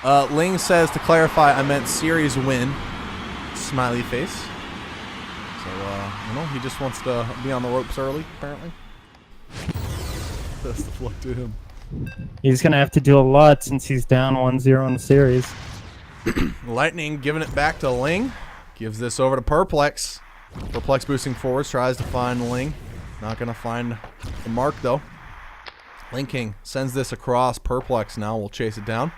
Ling says, to clarify, I meant series win. Smiley face. So, he just wants to be on the ropes early, apparently. Best of luck to him. He's going to have to do a lot since he's down 1-0 in the series. Lightning giving it back to Ling. Gives this over to Perplex. Perplex boosting forwards, tries to find Ling. Not going to find the mark, though. Ling King sends this across. Perplex now will chase it down.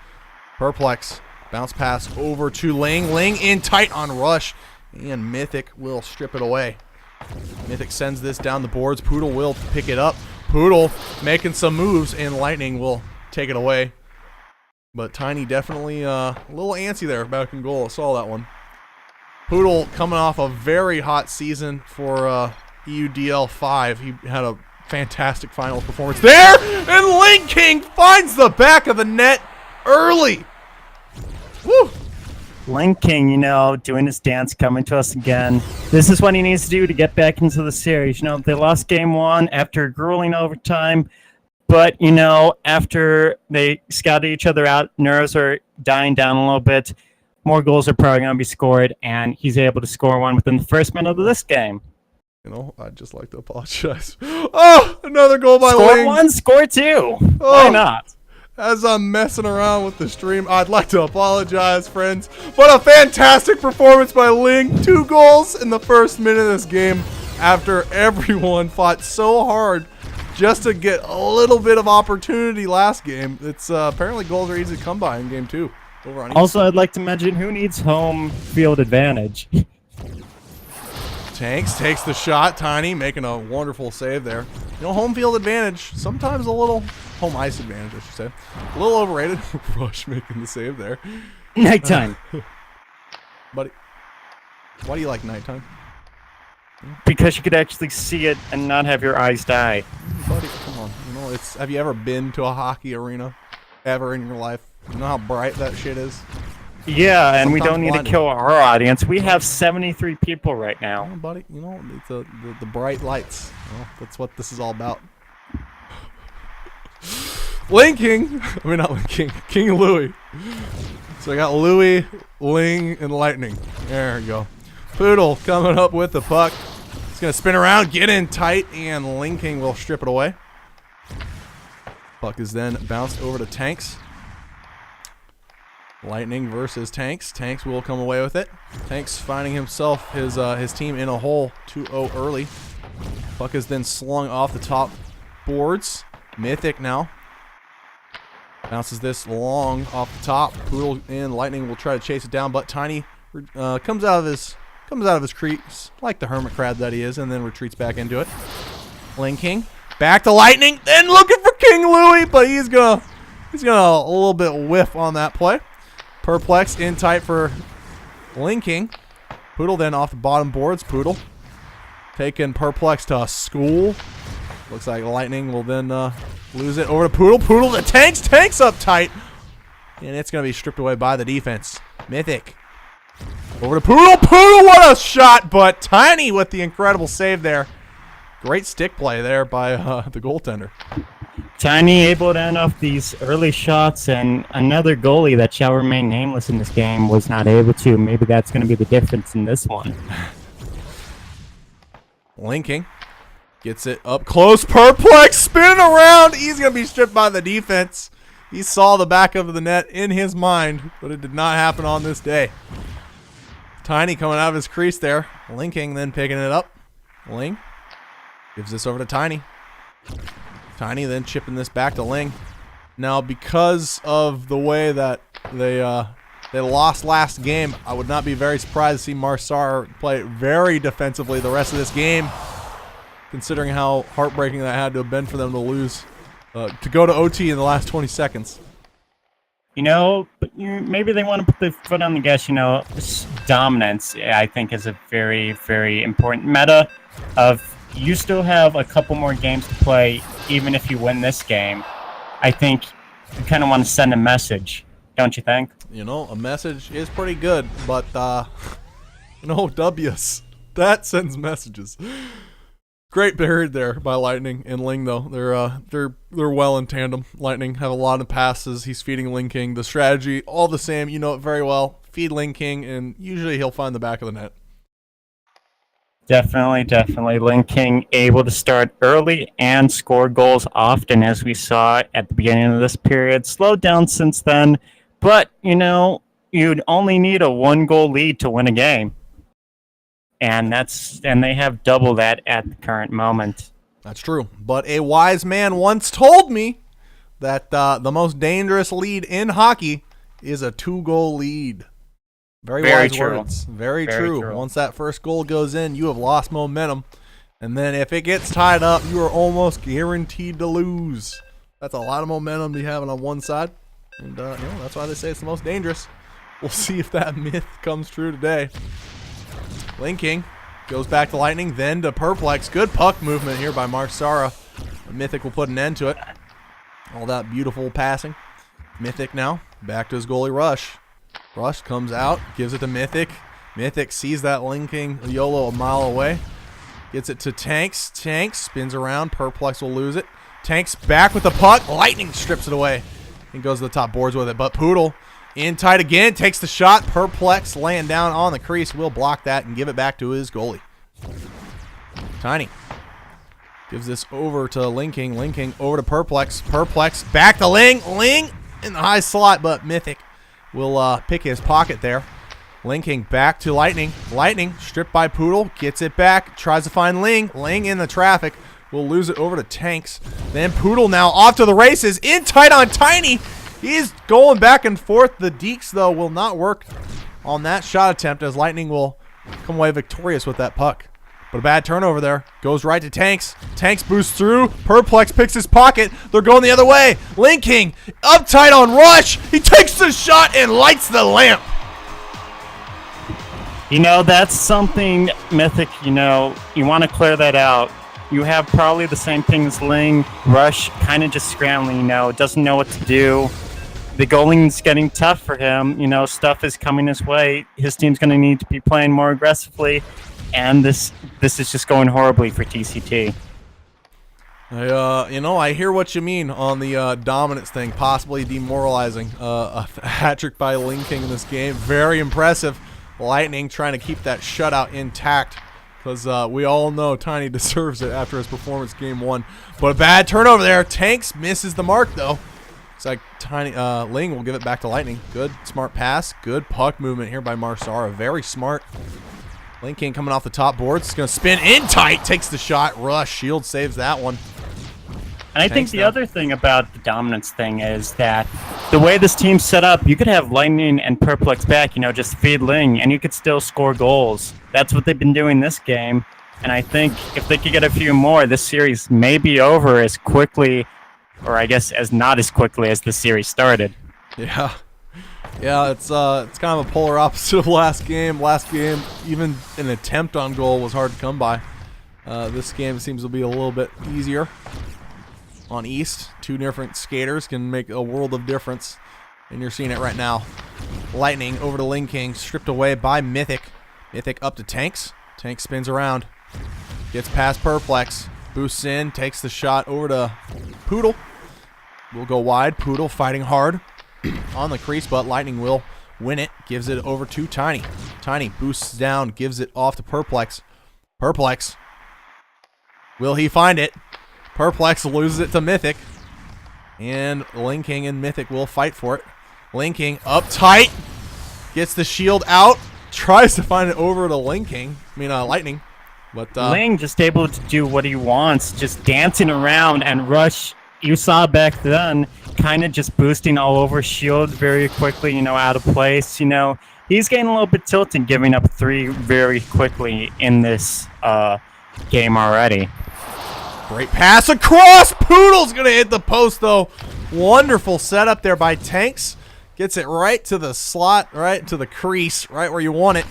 Perplex, bounce pass over to Ling. Ling in tight on rush, and Mythic will strip it away. Mythic sends this down the boards. Poodle will pick it up. Poodle making some moves, and Lightning will take it away. But Tiny definitely a little antsy there back in goal. I saw that one. Poodle coming off a very hot season for EUDL 5. He had a fantastic final performance there, and Ling King finds the back of the net early. Woo! Ling King, doing his dance, coming to us again. This is what he needs to do to get back into the series. They lost game 1 after grueling overtime, but, after they scouted each other out, nerves are dying down a little bit. More goals are probably going to be scored, and he's able to score one within the first minute of this game. I'd just like to apologize. Oh, another goal by Ling. Score 1, score 2. Oh. Why not? As I'm messing around with the stream, I'd like to apologize, friends. But a fantastic performance by Ling. 2 goals in the first minute of this game after everyone fought so hard just to get a little bit of opportunity last game. It's apparently goals are easy to come by in game 2. Also, I'd like to mention who needs home field advantage. Tanks takes the shot. Tiny making a wonderful save there. Home field advantage. Sometimes a little home ice advantage, I should say. A little overrated. Rush making the save there. Nighttime. Buddy, why do you like nighttime? Because you could actually see it and not have your eyes die. Buddy, come on. Have you ever been to a hockey arena ever in your life? You know how bright that shit is? Yeah, and we don't need to kill our audience. We have 73 people right now. Oh, buddy, it's the bright lights. That's what this is all about. Ling King. I mean, not Ling King. King Louie. So I got Louie, Ling, and Lightning. There we go. Poodle coming up with the puck. He's going to spin around, get in tight, and Ling King will strip it away. Puck is then bounced over to Tanks. Lightning versus Tanks. Tanks will come away with it. Tanks finding himself, his team in a hole 2-0 early. Puck is then slung off the top boards. Mythic now. Bounces this long off the top. Poodle and Lightning will try to chase it down, but Tiny comes out of his crease like the hermit crab that he is, and then retreats back into it. Ling King back to Lightning, then looking for King Louie, but he's gonna a little bit whiff on that play. Perplex in tight for Ling King. Poodle then off the bottom boards. Poodle taking Perplex to school. Looks like Lightning will then lose it over to Poodle. Poodle to Tanks. Tanks up tight. And it's going to be stripped away by the defense. Mythic. Over to Poodle. Poodle, what a shot. But Tiny with the incredible save there. Great stick play there by the goaltender. Tiny able to end off these early shots, and another goalie that shall remain nameless in this game was not able to. Maybe that's going to be the difference in this one. Ling King gets it up close. Perplex spinning around. He's going to be stripped by the defense. He saw the back of the net in his mind, but it did not happen on this day. Tiny coming out of his crease there. Ling King then picking it up. Ling gives this over to Tiny. Tiny then chipping this back to Ling. Now, because of the way that they lost last game, I would not be very surprised to see Sara play very defensively the rest of this game, considering how heartbreaking that had to have been for them to lose, to go to OT in the last 20 seconds. But maybe they want to put the foot on the gas. Dominance, I think, is a very, very important meta of you still have a couple more games to play, even if you win this game. I think you kind of want to send a message, don't you think? A message is pretty good, but, W's, that sends messages. Great buried there by Lightning and Ling though. They're well in tandem. Lightning have a lot of passes. He's feeding Ling King. The strategy all the same. You know it very well. Feed Ling King, and usually he'll find the back of the net. Definitely. Ling King able to start early and score goals often, as we saw at the beginning of this period. Slowed down since then, but you'd only need a 1-goal lead to win a game. And they have double that at the current moment. That's true. But a wise man once told me that the most dangerous lead in hockey is a 2-goal lead. Very wise true. words. Very true. Once that first goal goes in, you have lost momentum. And then if it gets tied up, you are almost guaranteed to lose. That's a lot of momentum to have on one side. And that's why they say it's the most dangerous. We'll see if that myth comes true today. Ling King goes back to Lightning, then to Perplex. Good puck movement here by Sara. Mythic will put an end to it. All that beautiful passing. Mythic now back to his goalie Rush. Rush comes out, gives it to Mythic. Mythic sees that Ling King YOLO a mile away. Gets it to Tanks. Tanks spins around. Perplex will lose it. Tanks back with the puck. Lightning strips it away and goes to the top boards with it. But Poodle in tight again, takes the shot. Perplex laying down on the crease. Will block that and give it back to his goalie. Tiny gives this over to Ling King. Ling King over to Perplex. Perplex back to Ling. Ling in the high slot, but Mythic will pick his pocket there. Ling King back to Lightning. Lightning stripped by Poodle. Gets it back. Tries to find Ling. Ling in the traffic. Will lose it over to Tanks. Then Poodle now off to the races. In tight on Tiny. He's going back and forth. The Deeks, though, will not work on that shot attempt as Lightning will come away victorious with that puck. But a bad turnover there. Goes right to Tanks. Tanks boosts through. Perplex picks his pocket. They're going the other way. Ling King up tight on Rush. He takes the shot and lights the lamp. That's something, Mythic, you want to clear that out. You have probably the same thing as Ling. Rush kind of just scrambling, doesn't know what to do. The goaling's getting tough for him. Stuff is coming his way. His team's going to need to be playing more aggressively, and this is just going horribly for TCT. I hear what you mean on the dominance thing, possibly demoralizing. A hat trick by Ling King in this game, very impressive. Lightning trying to keep that shutout intact because we all know Tiny deserves it after his performance game 1. But a bad turnover there. Tanks misses the mark though. Looks like Ling will give it back to Lightning. Good, smart pass. Good puck movement here by Sara. Very smart. Ling King coming off the top boards. He's going to spin in tight. Takes the shot. Rush. Shield saves that one. And I think the other thing about the dominance thing is that the way this team's set up, you could have Lightning and Perplex back, just feed Ling, and you could still score goals. That's what they've been doing this game. And I think if they could get a few more, this series may be over as quickly, or I guess as not as quickly as the series started. Yeah, it's kind of a polar opposite of last game. Last game, even an attempt on goal was hard to come by. This game seems to be a little bit easier. On East, 2 different skaters can make a world of difference, and you're seeing it right now. Lightning over to Ling King, stripped away by Mythic. Mythic up to Tanks. Tanks spins around, gets past Perplex, boosts in, takes the shot over to Poodle. Will go wide. Poodle fighting hard on the crease, but Lightning will win it. Gives it over to Tiny. Tiny boosts down, gives it off to Perplex. Perplex. Will he find it? Perplex loses it to Mythic. And Ling King and Mythic will fight for it. Ling King up tight. Gets the shield out. Tries to find it over to Lightning. But Ling just able to do what he wants, just dancing around, and Rush, you saw back then, kind of just boosting all over shield very quickly, out of place. He's getting a little bit tilted, giving up 3 very quickly in this game already. Great pass across. Poodle's going to hit the post, though. Wonderful setup there by Tanks. Gets it right to the slot, right to the crease, right where you want it.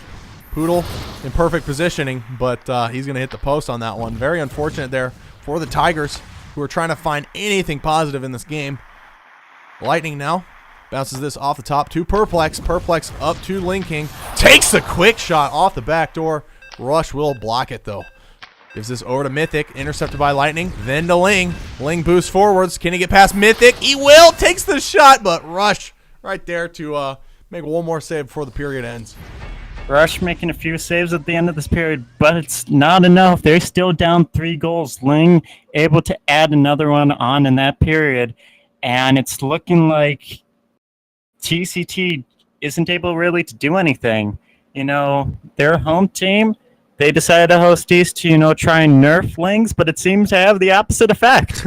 Poodle in perfect positioning, but he's going to hit the post on that one. Very unfortunate there for the Tigers, who are trying to find anything positive in this game. Lightning now bounces this off the top to Perplex. Perplex up to Ling King. Takes a quick shot off the back door. Rush will block it, though. Gives this over to Mythic, intercepted by Lightning, then to Ling. Ling boosts forwards. Can he get past Mythic? He will! Takes the shot, but Rush right there to make one more save before the period ends. Rush making a few saves at the end of this period, but it's not enough. They're still down 3 goals. Ling able to add another one on in that period, and it's looking like TCT isn't able really to do anything. You know, their home team, they decided to host these to, try and nerf Lings, but it seems to have the opposite effect.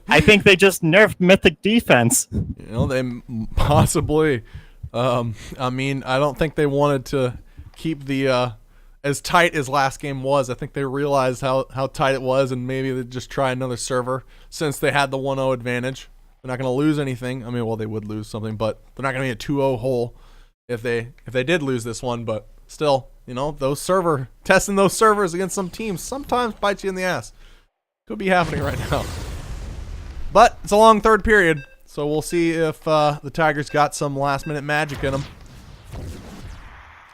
I think they just nerfed Mythic defense. They possibly. I mean, I don't think they wanted to keep the as tight as last game was. I think they realized how tight it was, and maybe they'd just try another server since they had the 1-0 advantage. They're not going to lose anything. I mean, well, they would lose something, but they're not going to be a 2-0 hole if they did lose this one. But still, testing those servers against some teams sometimes bites you in the ass. Could be happening right now. But it's a long third period, so we'll see if the Tigers got some last-minute magic in them.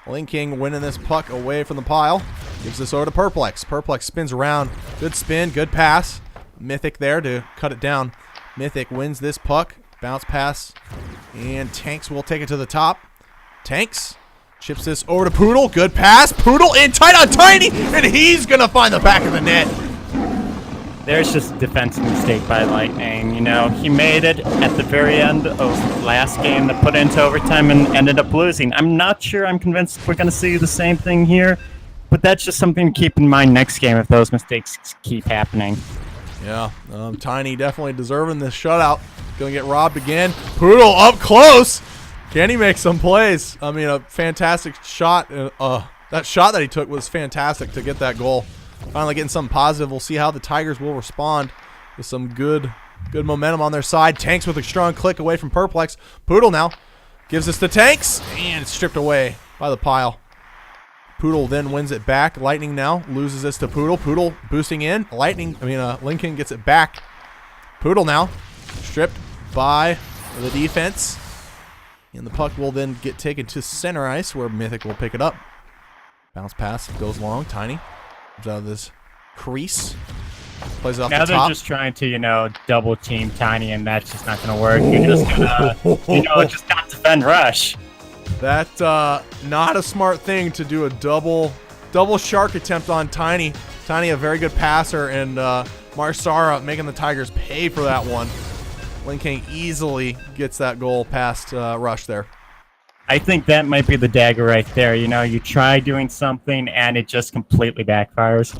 Ling King winning this puck away from the pile. Gives this over to Perplex. Perplex spins around. Good spin, good pass. Mythic there to cut it down. Mythic wins this puck. Bounce pass. And Tanks will take it to the top. Tanks chips this over to Poodle. Good pass. Poodle in tight on Tiny. And he's going to find the back of the net. There's just a defensive mistake by Lightning. He made it at the very end of last game that put into overtime and ended up losing. I'm not sure I'm convinced we're going to see the same thing here, but that's just something to keep in mind next game if those mistakes keep happening. Yeah, Tiny definitely deserving this shutout. Going to get robbed again. Poodle up close. Can he make some plays? I mean, a fantastic shot. That shot that he took was fantastic to get that goal. Finally getting something positive. We'll see how the Tigers will respond with some good momentum on their side. Tanks with a strong click away from Perplex. Poodle now gives this to Tanks, and it's stripped away by the pile. Poodle then wins it back. Lightning now loses this to Poodle. Poodle boosting in. Lincoln gets it back. Poodle now stripped by the defense. And the puck will then get taken to center ice where Mythic will pick it up. Bounce pass goes long. Tiny comes out of this crease. Plays it off the top. Now they're just trying to, double team Tiny, and that's just not going to work. You're just going to, just not defend Rush. That's not a smart thing to do, a double shark attempt on Tiny. Tiny, a very good passer, and Sara making the Tigers pay for that one. Ling King easily gets that goal past Rush there. I think that might be the dagger right there. You try doing something, and it just completely backfires.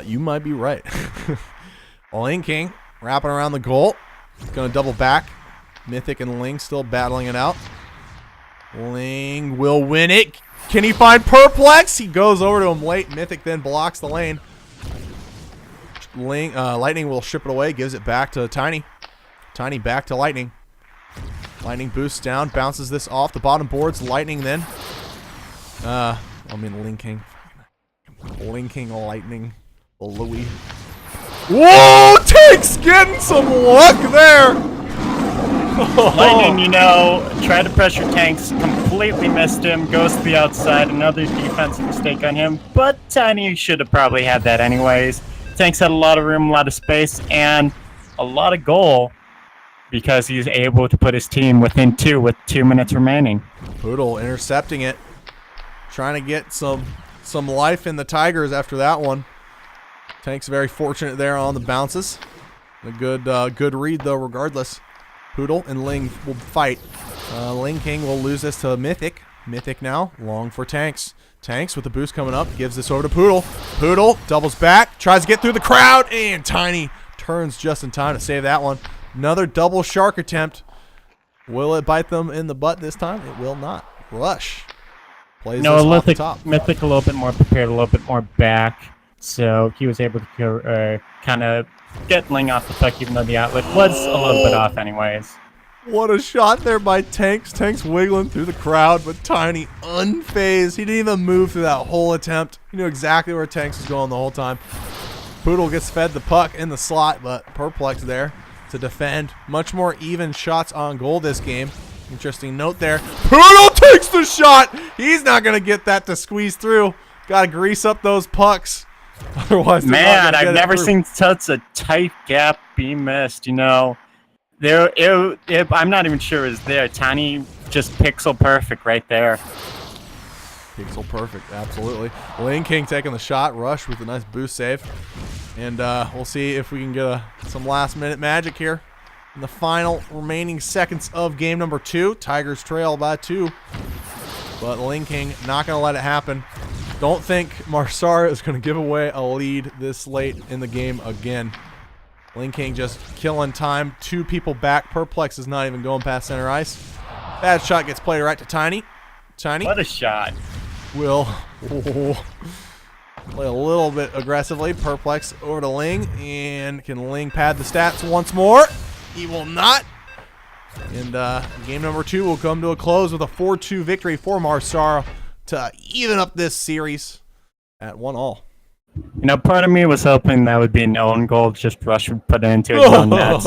You might be right. Ling King wrapping around the goal. He's going to double back. Mythic and Ling still battling it out. Ling will win it. Can he find Perplex? He goes over to him late. Mythic then blocks the lane. Lightning will strip it away. Gives it back to Tiny. Tiny back to Lightning. Lightning boosts down. Bounces this off the bottom boards. Lightning then. Ling King. Ling King, Lightning. Louis. Whoa! Tanks getting some luck there. Lightning, tried to pressure Tanks, completely missed him, goes to the outside, another defensive mistake on him, but Tiny should have probably had that anyways. Tanks had a lot of room, a lot of space, and a lot of goal because he's able to put his team within 2 with 2 minutes remaining. Poodle intercepting it, trying to get some life in the Tigers after that one. Tanks very fortunate there on the bounces. A good read though regardless. Poodle and Ling will fight. Ling King will lose this to Mythic. Mythic now, long for Tanks. Tanks with the boost coming up, gives this over to Poodle. Poodle doubles back, tries to get through the crowd, and Tiny turns just in time to save that one. Another double shark attempt. Will it bite them in the butt this time? It will not. Rush plays this off the top. Mythic a little bit more prepared, a little bit more back, so he was able to kind of get Ling off the puck, even though the outlet was a little bit off anyways. What a shot there by Tanks. Tanks wiggling through the crowd, but Tiny unfazed. He didn't even move through that whole attempt. He knew exactly where Tanks was going the whole time. Poodle gets fed the puck in the slot, but Perplex there to defend. Much more even shots on goal this game. Interesting note there. Poodle takes the shot. He's not going to get that to squeeze through. Gotta grease up those pucks. Otherwise, they're not Man, gonna I've get it never through. seen such a tight gap be missed. You know, I'm not even sure it was there. Tiny just pixel perfect right there. Pixel perfect, absolutely. Lane King taking the shot. Rush with a nice boost save. And we'll see if we can get some last-minute magic here in the final remaining seconds of game number 2. Tigers trail by 2. But Lane King not going to let it happen. Don't think Sara is going to give away a lead this late in the game again. Lane King just killing time. 2 people back. Perplex is not even going past center ice. Bad shot gets played right to Tiny. Tiny. What a shot. Will play a little bit aggressively. Perplex over to Ling. And can Ling pad the stats once more? He will not. And game number 2 will come to a close with a 4-2 victory for Sara to even up this series at 1-1. You know, part of me was hoping that would be an own goal, just Rush would put it into his own nets.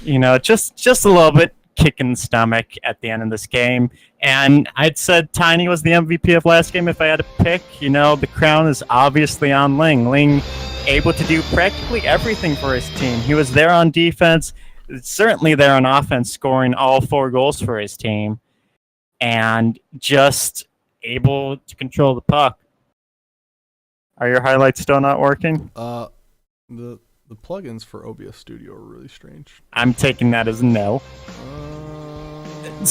You know, just a little bit kick in the stomach at the end of this game. And I'd said Tiny was the MVP of last game if I had to pick. You know, the crown is obviously on Ling. Ling able to do practically everything for his team. He was there on defense, certainly there on offense, scoring all 4 goals for his team, and just able to control the puck. Are your highlights still not working? The plugins for OBS Studio are really strange. I'm taking that as a no.